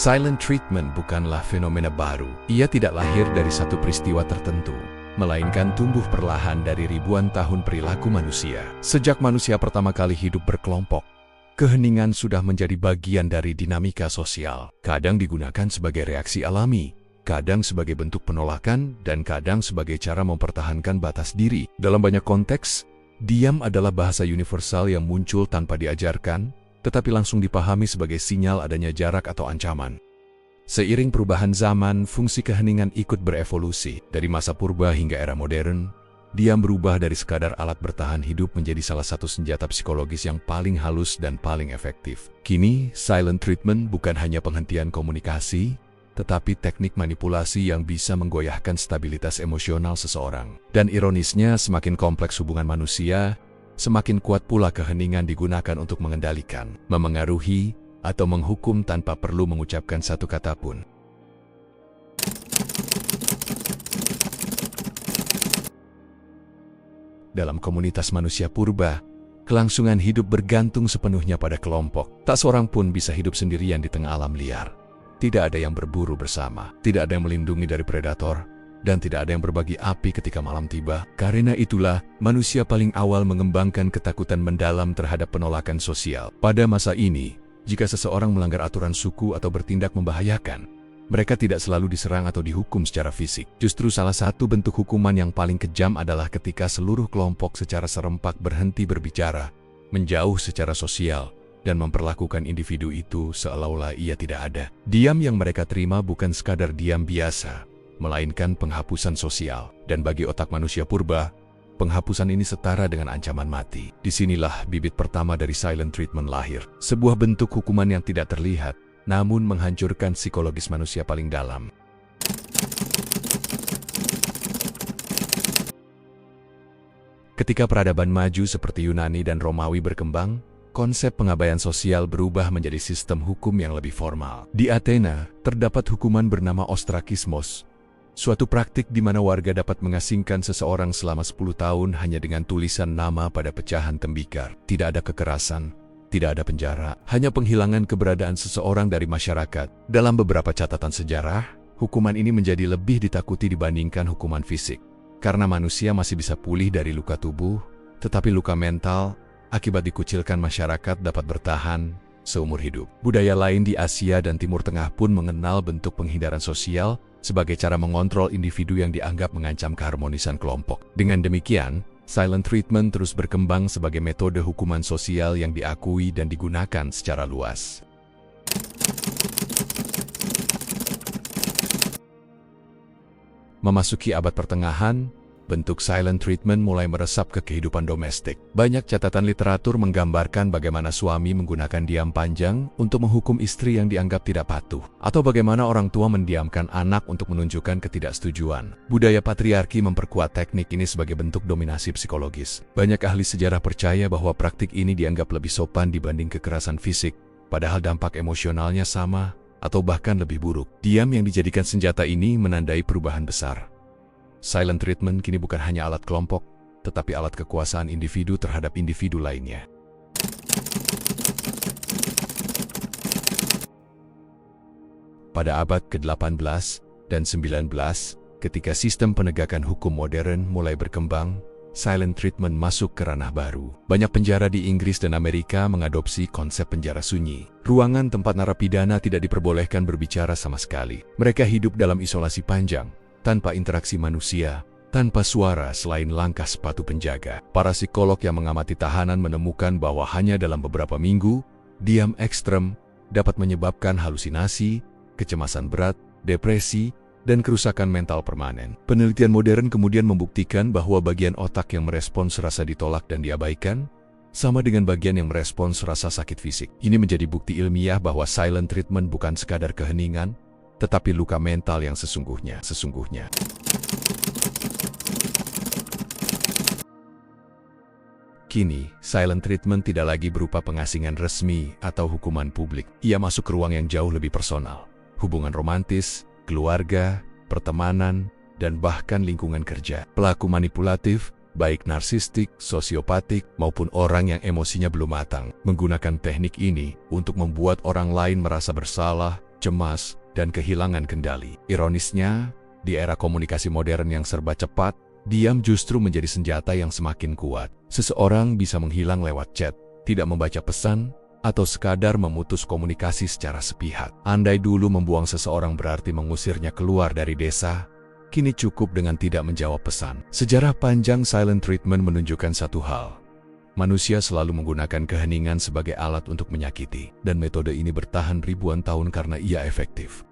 Silent treatment bukanlah fenomena baru. Ia tidak lahir dari satu peristiwa tertentu, melainkan tumbuh perlahan dari ribuan tahun perilaku manusia. Sejak manusia pertama kali hidup berkelompok, keheningan sudah menjadi bagian dari dinamika sosial. Kadang digunakan sebagai reaksi alami, kadang sebagai bentuk penolakan, dan kadang sebagai cara mempertahankan batas diri. Dalam banyak konteks, diam adalah bahasa universal yang muncul tanpa diajarkan, tetapi langsung dipahami sebagai sinyal adanya jarak atau ancaman. Seiring perubahan zaman, fungsi keheningan ikut berevolusi. Dari masa purba hingga era modern, diam berubah dari sekadar alat bertahan hidup menjadi salah satu senjata psikologis yang paling halus dan paling efektif. Kini, silent treatment bukan hanya penghentian komunikasi, tetapi teknik manipulasi yang bisa menggoyahkan stabilitas emosional seseorang. Dan ironisnya, semakin kompleks hubungan manusia, semakin kuat pula keheningan digunakan untuk mengendalikan, memengaruhi, atau menghukum tanpa perlu mengucapkan satu kata pun. Dalam komunitas manusia purba, kelangsungan hidup bergantung sepenuhnya pada kelompok. Tak seorang pun bisa hidup sendirian di tengah alam liar. Tidak ada yang berburu bersama, tidak ada yang melindungi dari predator, dan tidak ada yang berbagi api ketika malam tiba. Karena itulah, manusia paling awal mengembangkan ketakutan mendalam terhadap penolakan sosial. Pada masa ini, jika seseorang melanggar aturan suku atau bertindak membahayakan, mereka tidak selalu diserang atau dihukum secara fisik. Justru salah satu bentuk hukuman yang paling kejam adalah ketika seluruh kelompok secara serempak berhenti berbicara, menjauh secara sosial, dan memperlakukan individu itu seolah-olah ia tidak ada. Diam yang mereka terima bukan sekadar diam biasa, melainkan penghapusan sosial. Dan bagi otak manusia purba, penghapusan ini setara dengan ancaman mati. Disinilah bibit pertama dari silent treatment lahir. Sebuah bentuk hukuman yang tidak terlihat, namun menghancurkan psikologis manusia paling dalam. Ketika peradaban maju seperti Yunani dan Romawi berkembang, konsep pengabaian sosial berubah menjadi sistem hukum yang lebih formal. Di Athena, terdapat hukuman bernama ostrakismos, suatu praktik di mana warga dapat mengasingkan seseorang selama 10 tahun hanya dengan tulisan nama pada pecahan tembikar. Tidak ada kekerasan, tidak ada penjara, hanya penghilangan keberadaan seseorang dari masyarakat. Dalam beberapa catatan sejarah, hukuman ini menjadi lebih ditakuti dibandingkan hukuman fisik, karena manusia masih bisa pulih dari luka tubuh, tetapi luka mental akibat dikucilkan masyarakat dapat bertahan seumur hidup. Budaya lain di Asia dan Timur Tengah pun mengenal bentuk penghindaran sosial sebagai cara mengontrol individu yang dianggap mengancam keharmonisan kelompok. Dengan demikian, silent treatment terus berkembang sebagai metode hukuman sosial yang diakui dan digunakan secara luas. Memasuki abad pertengahan, bentuk silent treatment mulai meresap ke kehidupan domestik. Banyak catatan literatur menggambarkan bagaimana suami menggunakan diam panjang untuk menghukum istri yang dianggap tidak patuh, atau bagaimana orang tua mendiamkan anak untuk menunjukkan ketidaksetujuan. Budaya patriarki memperkuat teknik ini sebagai bentuk dominasi psikologis. Banyak ahli sejarah percaya bahwa praktik ini dianggap lebih sopan dibanding kekerasan fisik, padahal dampak emosionalnya sama atau bahkan lebih buruk. Diam yang dijadikan senjata ini menandai perubahan besar. Silent treatment kini bukan hanya alat kelompok, tetapi alat kekuasaan individu terhadap individu lainnya. Pada abad ke-18 dan 19, ketika sistem penegakan hukum modern mulai berkembang, silent treatment masuk ke ranah baru. Banyak penjara di Inggris dan Amerika mengadopsi konsep penjara sunyi. Ruangan tempat narapidana tidak diperbolehkan berbicara sama sekali. Mereka hidup dalam isolasi panjang, tanpa interaksi manusia, tanpa suara selain langkah sepatu penjaga. Para psikolog yang mengamati tahanan menemukan bahwa hanya dalam beberapa minggu, diam ekstrem dapat menyebabkan halusinasi, kecemasan berat, depresi, dan kerusakan mental permanen. Penelitian modern kemudian membuktikan bahwa bagian otak yang merespons rasa ditolak dan diabaikan sama dengan bagian yang merespons rasa sakit fisik. Ini menjadi bukti ilmiah bahwa silent treatment bukan sekadar keheningan, tetapi luka mental yang sesungguhnya. Kini, silent treatment tidak lagi berupa pengasingan resmi atau hukuman publik. Ia masuk ke ruang yang jauh lebih personal. Hubungan romantis, keluarga, pertemanan, dan bahkan lingkungan kerja. Pelaku manipulatif, baik narsistik, sosiopatik, maupun orang yang emosinya belum matang, menggunakan teknik ini untuk membuat orang lain merasa bersalah, cemas, dan kehilangan kendali. Ironisnya, di era komunikasi modern yang serba cepat, diam justru menjadi senjata yang semakin kuat. Seseorang bisa menghilang lewat chat, tidak membaca pesan, atau sekadar memutus komunikasi secara sepihak. Andai dulu membuang seseorang berarti mengusirnya keluar dari desa, kini cukup dengan tidak menjawab pesan. Sejarah panjang silent treatment menunjukkan satu hal. Manusia selalu menggunakan keheningan sebagai alat untuk menyakiti, dan metode ini bertahan ribuan tahun karena ia efektif.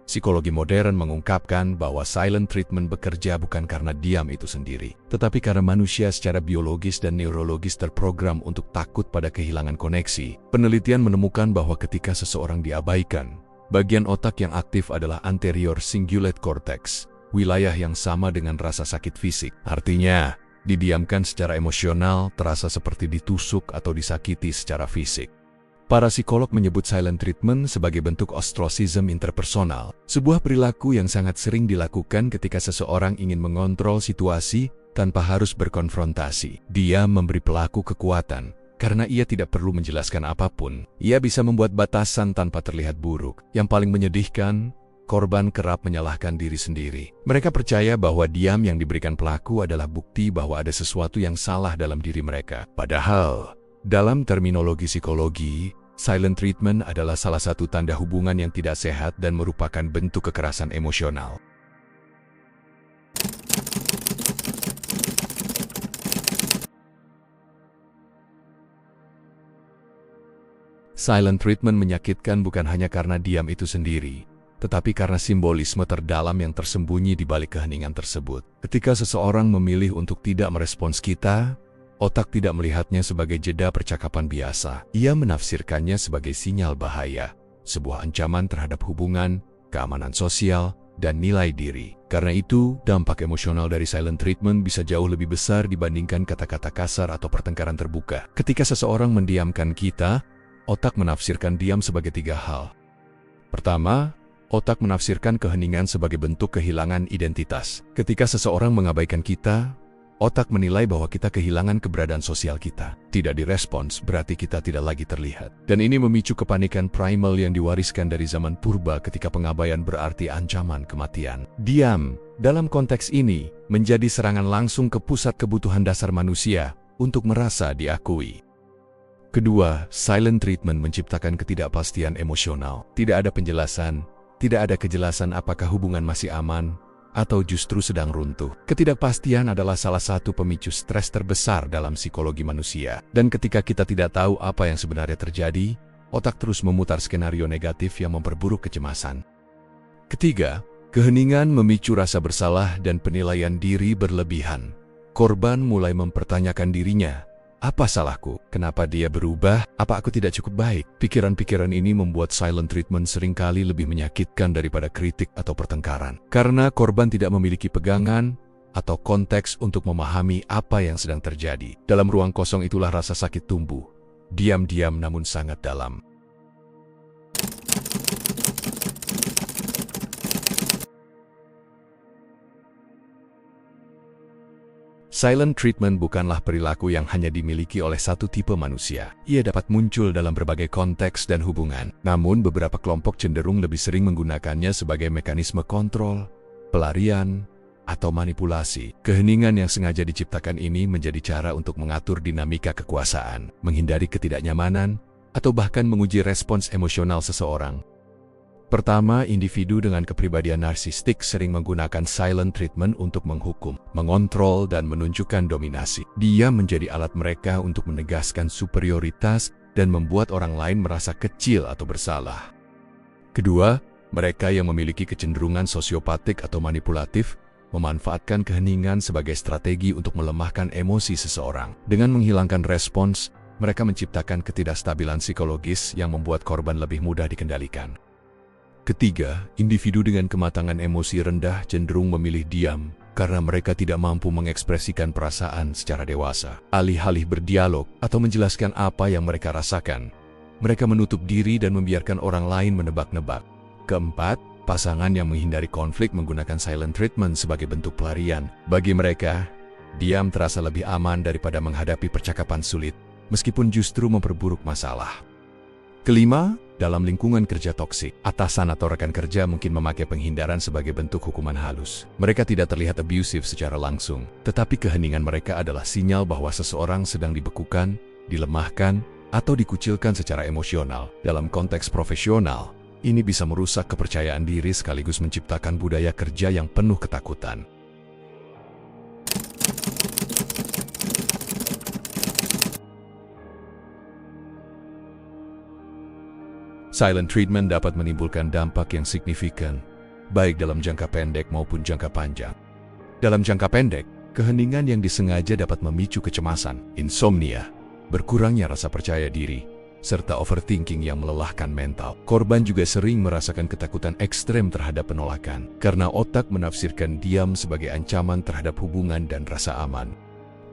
Psikologi modern mengungkapkan bahwa silent treatment bekerja bukan karena diam itu sendiri, tetapi karena manusia secara biologis dan neurologis terprogram untuk takut pada kehilangan koneksi. Penelitian menemukan bahwa ketika seseorang diabaikan, bagian otak yang aktif adalah anterior cingulate cortex, wilayah yang sama dengan rasa sakit fisik. Artinya, didiamkan secara emosional terasa seperti ditusuk atau disakiti secara fisik. Para psikolog menyebut silent treatment sebagai bentuk ostracism interpersonal, sebuah perilaku yang sangat sering dilakukan ketika seseorang ingin mengontrol situasi tanpa harus berkonfrontasi. Dia memberi pelaku kekuatan, karena ia tidak perlu menjelaskan apapun. Ia bisa membuat batasan tanpa terlihat buruk. Yang paling menyedihkan, korban kerap menyalahkan diri sendiri. Mereka percaya bahwa diam yang diberikan pelaku adalah bukti bahwa ada sesuatu yang salah dalam diri mereka. Padahal, dalam terminologi psikologi, silent treatment adalah salah satu tanda hubungan yang tidak sehat dan merupakan bentuk kekerasan emosional. Silent treatment menyakitkan bukan hanya karena diam itu sendiri, tetapi karena simbolisme terdalam yang tersembunyi di balik keheningan tersebut. Ketika seseorang memilih untuk tidak merespons kita, otak tidak melihatnya sebagai jeda percakapan biasa. Ia menafsirkannya sebagai sinyal bahaya, sebuah ancaman terhadap hubungan, keamanan sosial, dan nilai diri. Karena itu, dampak emosional dari silent treatment bisa jauh lebih besar dibandingkan kata-kata kasar atau pertengkaran terbuka. Ketika seseorang mendiamkan kita, otak menafsirkan diam sebagai tiga hal. Pertama, otak menafsirkan keheningan sebagai bentuk kehilangan identitas. Ketika seseorang mengabaikan kita, otak menilai bahwa kita kehilangan keberadaan sosial kita. Tidak direspons berarti kita tidak lagi terlihat. Dan ini memicu kepanikan primal yang diwariskan dari zaman purba ketika pengabaian berarti ancaman kematian. Diam, dalam konteks ini, menjadi serangan langsung ke pusat kebutuhan dasar manusia untuk merasa diakui. Kedua, silent treatment menciptakan ketidakpastian emosional. Tidak ada penjelasan, tidak ada kejelasan apakah hubungan masih aman, atau justru sedang runtuh. Ketidakpastian adalah salah satu pemicu stres terbesar dalam psikologi manusia. Dan ketika kita tidak tahu apa yang sebenarnya terjadi, otak terus memutar skenario negatif yang memperburuk kecemasan. Ketiga, keheningan memicu rasa bersalah dan penilaian diri berlebihan. Korban mulai mempertanyakan dirinya, apa salahku? Kenapa dia berubah? Apa aku tidak cukup baik? Pikiran-pikiran ini membuat silent treatment seringkali lebih menyakitkan daripada kritik atau pertengkaran. Karena korban tidak memiliki pegangan atau konteks untuk memahami apa yang sedang terjadi. Dalam ruang kosong itulah rasa sakit tumbuh. Diam-diam namun sangat dalam. Silent treatment bukanlah perilaku yang hanya dimiliki oleh satu tipe manusia. Ia dapat muncul dalam berbagai konteks dan hubungan. Namun beberapa kelompok cenderung lebih sering menggunakannya sebagai mekanisme kontrol, pelarian, atau manipulasi. Keheningan yang sengaja diciptakan ini menjadi cara untuk mengatur dinamika kekuasaan, menghindari ketidaknyamanan, atau bahkan menguji respons emosional seseorang. Pertama, individu dengan kepribadian narsistik sering menggunakan silent treatment untuk menghukum, mengontrol, dan menunjukkan dominasi. Dia menjadi alat mereka untuk menegaskan superioritas dan membuat orang lain merasa kecil atau bersalah. Kedua, mereka yang memiliki kecenderungan sosiopatik atau manipulatif memanfaatkan keheningan sebagai strategi untuk melemahkan emosi seseorang. Dengan menghilangkan respons, mereka menciptakan ketidakstabilan psikologis yang membuat korban lebih mudah dikendalikan. Ketiga, individu dengan kematangan emosi rendah cenderung memilih diam karena mereka tidak mampu mengekspresikan perasaan secara dewasa. Alih-alih berdialog atau menjelaskan apa yang mereka rasakan, mereka menutup diri dan membiarkan orang lain menebak-nebak. Keempat, pasangan yang menghindari konflik menggunakan silent treatment sebagai bentuk pelarian. Bagi mereka, Diam terasa lebih aman daripada menghadapi percakapan sulit, meskipun justru memperburuk masalah. Kelima, dalam lingkungan kerja toksik, atasan atau rekan kerja mungkin memakai penghindaran sebagai bentuk hukuman halus. Mereka tidak terlihat abusive secara langsung, tetapi keheningan mereka adalah sinyal bahwa seseorang sedang dibekukan, dilemahkan, atau dikucilkan secara emosional. Dalam konteks profesional, ini bisa merusak kepercayaan diri sekaligus menciptakan budaya kerja yang penuh ketakutan. Silent treatment dapat menimbulkan dampak yang signifikan, baik dalam jangka pendek maupun jangka panjang. Dalam jangka pendek, keheningan yang disengaja dapat memicu kecemasan, insomnia, berkurangnya rasa percaya diri, serta overthinking yang melelahkan mental. Korban juga sering merasakan ketakutan ekstrem terhadap penolakan, karena otak menafsirkan diam sebagai ancaman terhadap hubungan dan rasa aman.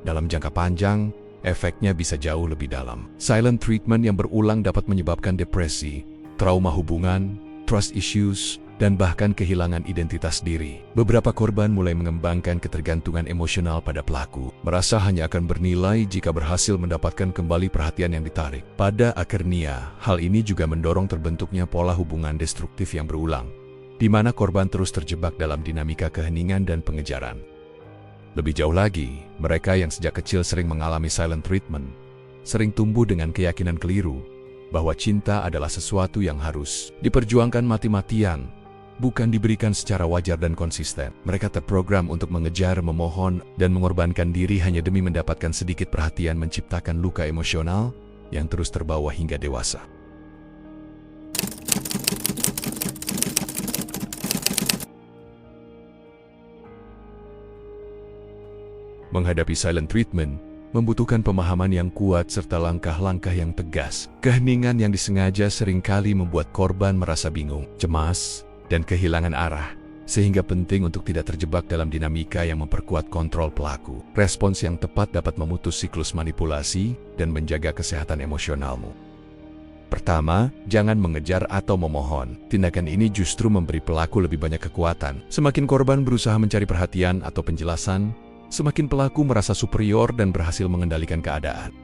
Dalam jangka panjang, efeknya bisa jauh lebih dalam. Silent treatment yang berulang dapat menyebabkan depresi, trauma hubungan, trust issues, dan bahkan kehilangan identitas diri. Beberapa korban mulai mengembangkan ketergantungan emosional pada pelaku, merasa hanya akan bernilai jika berhasil mendapatkan kembali perhatian yang ditarik. Pada akhirnya, hal ini juga mendorong terbentuknya pola hubungan destruktif yang berulang, di mana korban terus terjebak dalam dinamika keheningan dan pengejaran. Lebih jauh lagi, mereka yang sejak kecil sering mengalami silent treatment, sering tumbuh dengan keyakinan keliru bahwa cinta adalah sesuatu yang harus diperjuangkan mati-matian, bukan diberikan secara wajar dan konsisten. Mereka terprogram untuk mengejar, memohon, dan mengorbankan diri hanya demi mendapatkan sedikit perhatian, menciptakan luka emosional yang terus terbawa hingga dewasa. Menghadapi silent treatment membutuhkan pemahaman yang kuat serta langkah-langkah yang tegas. Keheningan yang disengaja seringkali membuat korban merasa bingung, cemas, dan kehilangan arah, sehingga penting untuk tidak terjebak dalam dinamika yang memperkuat kontrol pelaku. Respons yang tepat dapat memutus siklus manipulasi dan menjaga kesehatan emosionalmu. Pertama, jangan mengejar atau memohon. Tindakan ini justru memberi pelaku lebih banyak kekuatan. Semakin korban berusaha mencari perhatian atau penjelasan, semakin pelaku merasa superior dan berhasil mengendalikan keadaan.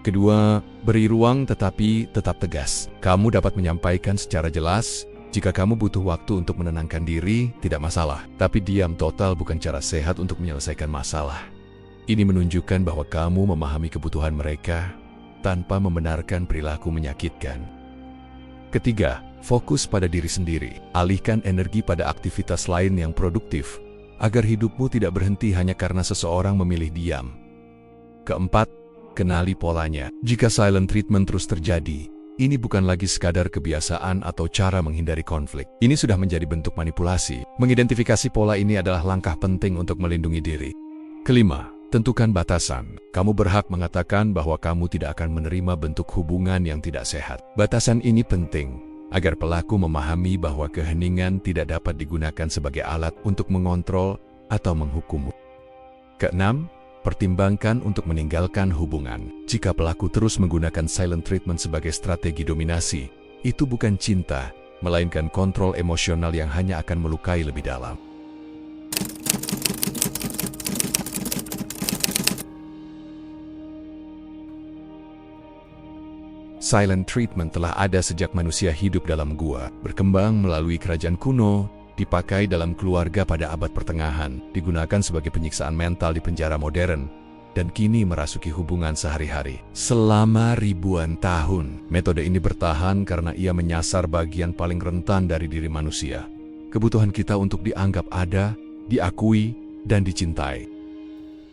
Kedua, beri ruang tetapi tetap tegas. Kamu dapat menyampaikan secara jelas, jika kamu butuh waktu untuk menenangkan diri, tidak masalah. Tapi diam total bukan cara sehat untuk menyelesaikan masalah. Ini menunjukkan bahwa kamu memahami kebutuhan mereka tanpa membenarkan perilaku menyakitkan. Ketiga, fokus pada diri sendiri. Alihkan energi pada aktivitas lain yang produktif, agar hidupmu tidak berhenti hanya karena seseorang memilih diam. Keempat, kenali polanya. Jika silent treatment terus terjadi, ini bukan lagi sekadar kebiasaan atau cara menghindari konflik. Ini sudah menjadi bentuk manipulasi. Mengidentifikasi pola ini adalah langkah penting untuk melindungi diri. Kelima, tentukan batasan. Kamu berhak mengatakan bahwa kamu tidak akan menerima bentuk hubungan yang tidak sehat. Batasan ini penting agar pelaku memahami bahwa keheningan tidak dapat digunakan sebagai alat untuk mengontrol atau menghukummu. Keenam, pertimbangkan untuk meninggalkan hubungan. Jika pelaku terus menggunakan silent treatment sebagai strategi dominasi, itu bukan cinta, melainkan kontrol emosional yang hanya akan melukai lebih dalam. Silent treatment telah ada sejak manusia hidup dalam gua, berkembang melalui kerajaan kuno, dipakai dalam keluarga pada abad pertengahan, digunakan sebagai penyiksaan mental di penjara modern, dan kini merasuki hubungan sehari-hari. Selama ribuan tahun, metode ini bertahan karena ia menyasar bagian paling rentan dari diri manusia. Kebutuhan kita untuk dianggap ada, diakui, dan dicintai.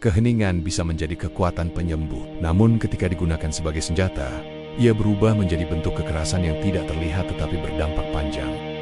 Keheningan bisa menjadi kekuatan penyembuh, namun ketika digunakan sebagai senjata, ia berubah menjadi bentuk kekerasan yang tidak terlihat tetapi berdampak panjang.